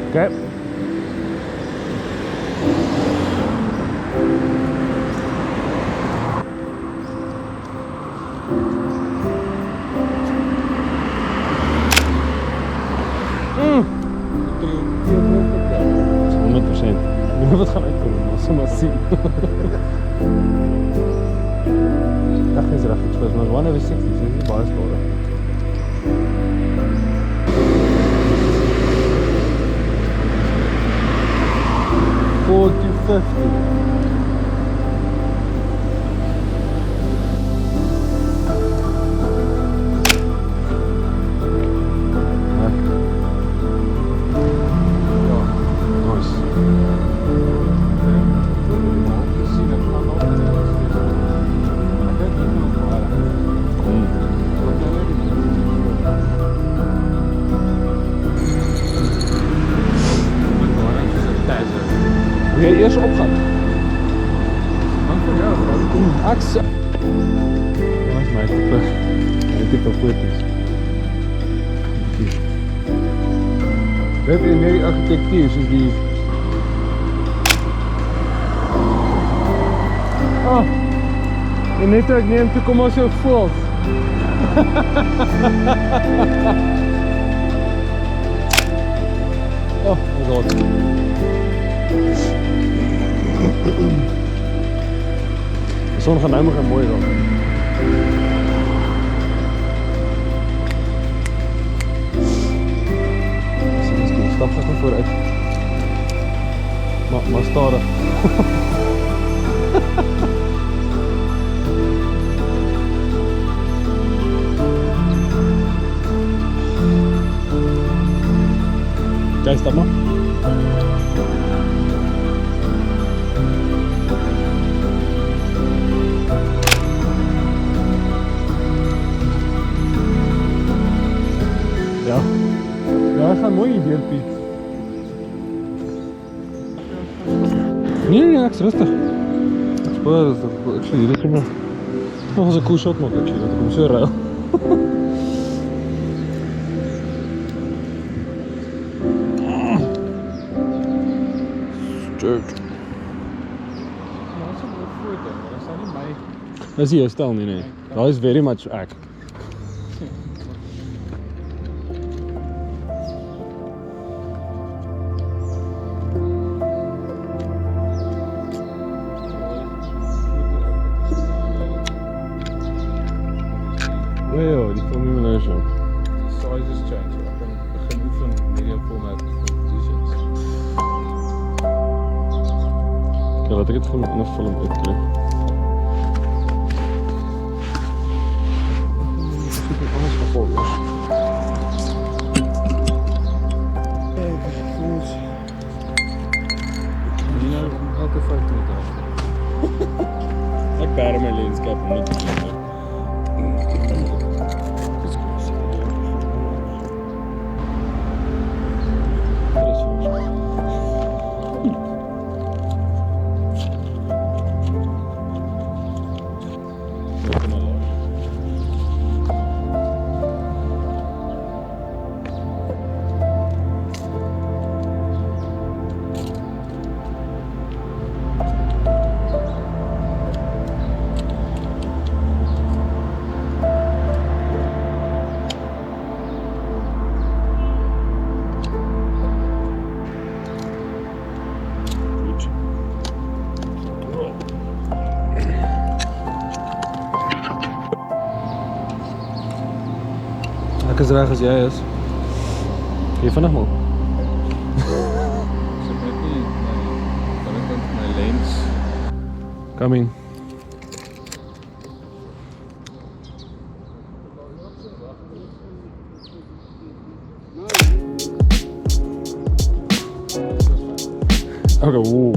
Okay. Wat gaan uitkomen, maar zo maar zien. Dat is recht, het was maar 1 over 60, so it's niet baie skade. Wil je eerst opgaan? Aks. Dat is mijn type. Mijn type foto's. We hebben meer die architectuur, zoals die. Oh, en net ek neem toe kom ons so vol. Oh, my god. De zon gaat nou maar mooi dan. Stap eens naar vooruit. Maar stadig. Kijk, stap maar. Ja, hij gaat mooi hier, Piet. Nee, ik is rustig. Spoor, dat is actually dit is nog eens een cool shot nog actually, dat komt zo ruil. Stuk. Dat is hier, stel niet, nee. Dat is very much act. Nee, die film niet meer zo. The size is changed, so I can begin oefen medium format t-shirts. Ja, laat ik het gewoon in een film uitkrijgen. Ik zoek een anders gevolg. Even goed. Nou, elke 5 minuten af. Ik baren mijn lenscap niet te doen. Ek is reg as jy is. Jy vinnig maar. Ek weet nie my lens. Coming. Okay, whoa.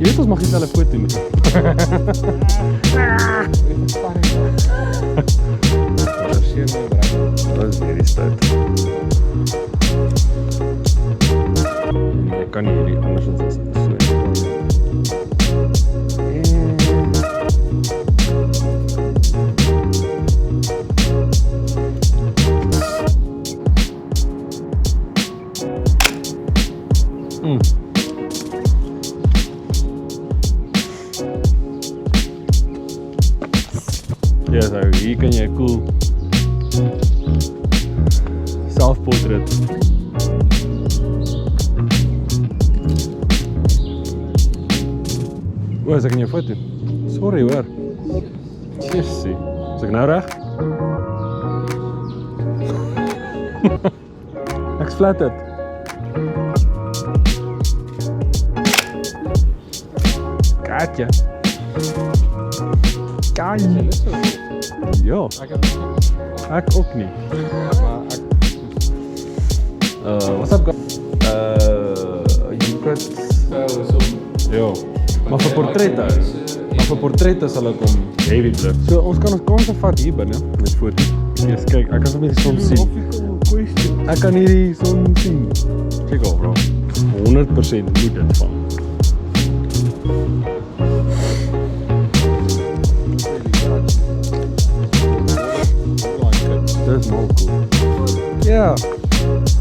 Jy weet ons mag iets hulle foto nie. Dat is hierdie stout. Ek kan nie hierdie andersins as so. Ja, so hier kan jy cool self-portrait. O, is ek in jou foto? Sorry hoor. Jessie, is ek nou reg? Ek's flattered. Katja. Kai. Ja. Ek ook nie. What's up guys? You could ja. Maar vir portrette. Maar vir portrette sal ek om heavy druk. So ons kan ons kanse vat hier binne met foto. Yes, kyk, ek kan sommer die son sien. Ek kan hierdie son sien. Check al bro. 100% moet dit van. That's more cool. Yeah.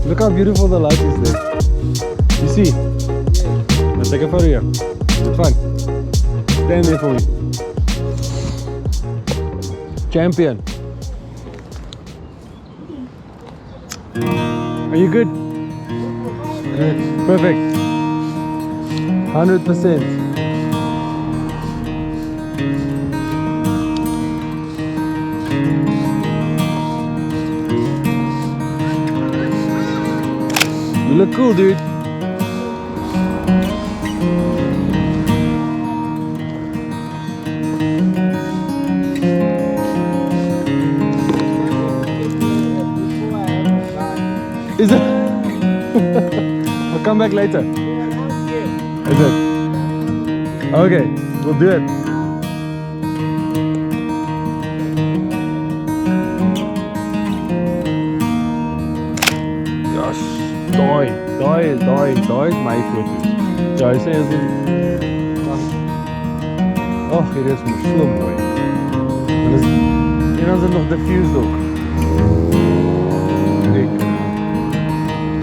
Look how beautiful the light is there. You see? Let's take a photo here. Is it fun? Stand there for me. Champion. Are you good? Perfect. 100%. You look cool, dude. Is it? I'll come back later. Is it? Okay, we'll do it. Daai is my foto's. Ja, hy sê as in... Och, hier is my so mooi. En dan is het nog diffused ook. Lekker.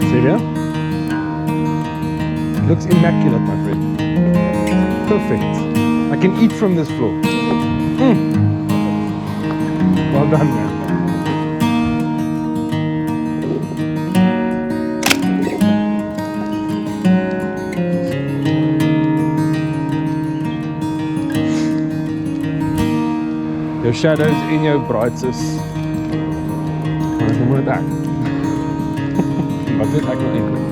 See there? Looks immaculate, my friend. Perfect. I can eat from this floor. Well done, man. Your shadows in your brights is... Maar ek noem dit ek. Wat weet ek nou eindelijk?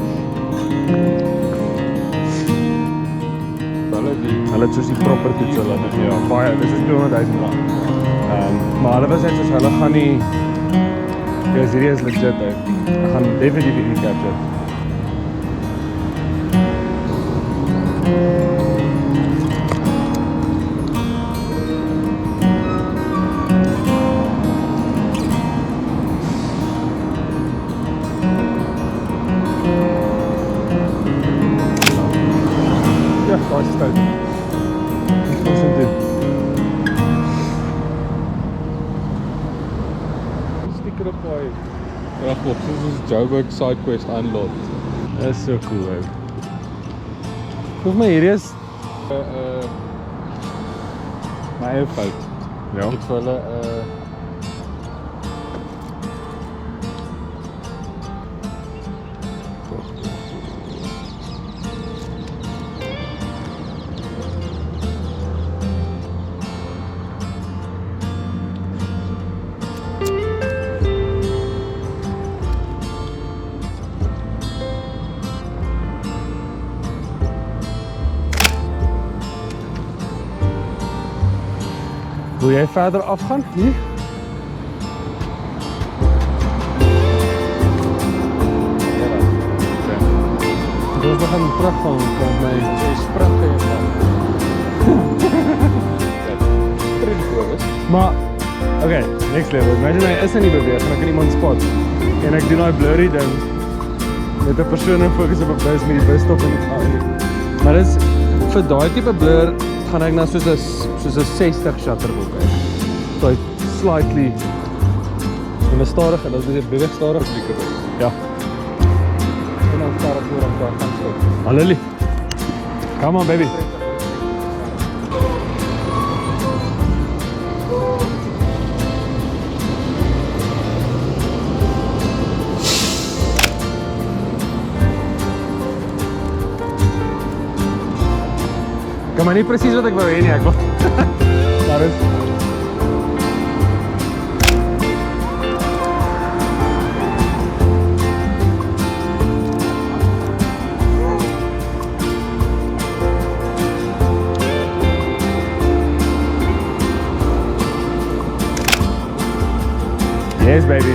Hulle het soos die proper toets hulle. Ja, baie, dit is 200.000 rand. Maar hulle was net soos, hulle gaan nie... Ja, hierdie is legit uit. Ek gaan definitief hierdie capture. Daar is stout. Wat is dit doen? Sticker op paai. Reg op, soos ons Joburg sidequest unlocked. Dat is so cool, hè. Volgens my hierdie is my eie fout. Ja. Ek het vir hulle wil jij verder afgaan? Hier? Ja, dus we gaan terug van mij. Springen je van. Maar, oké, next level. Imagine hy is in die beweeg en ek kan iemand spot. En ek doen die blurry ding met 'n persoon en fokus op 'n bus met die busstop en maar dis vir daai tipe blur gaan ek na soos 'n 60 shutter boek uit. So slightly en is stadig en dit is beweeg stadig. Ja. En dan stadig voor op daar gaan stop. Hallelie. Come on baby. Kan maar niet precies wat ik wil heen, ja. Daar is. Yes, baby.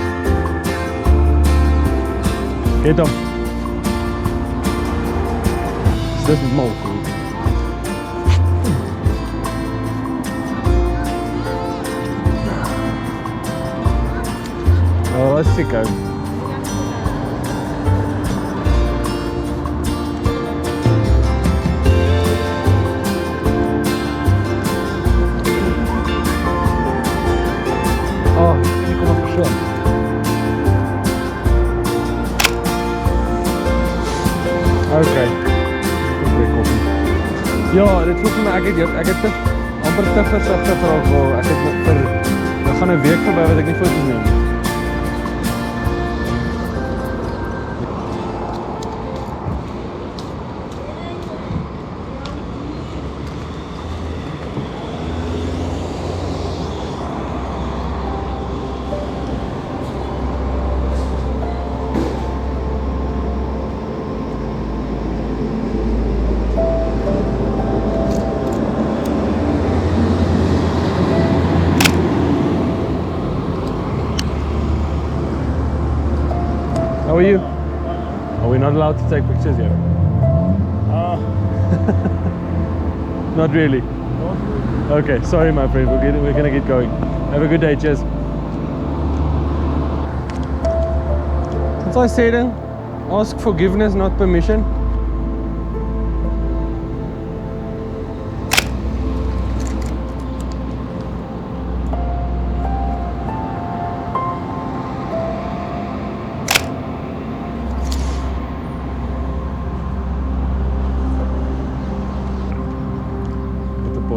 Get hem. Dit is mogelijk. Oh, dat is sick uit. Oh, hier komt een persoon. Oké. Ja, dit voelt vir my ek het amper te versigtig geraak waar ek het vir gaan 'n week verby wat ek nie foto's neem. How are you? Are we not allowed to take pictures yet? Not really. Okay, sorry my friend, we're gonna get going. Have a good day, cheers. As I said, ask forgiveness, not permission.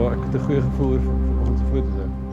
Ik heb een goede gevoel voor onze foto's.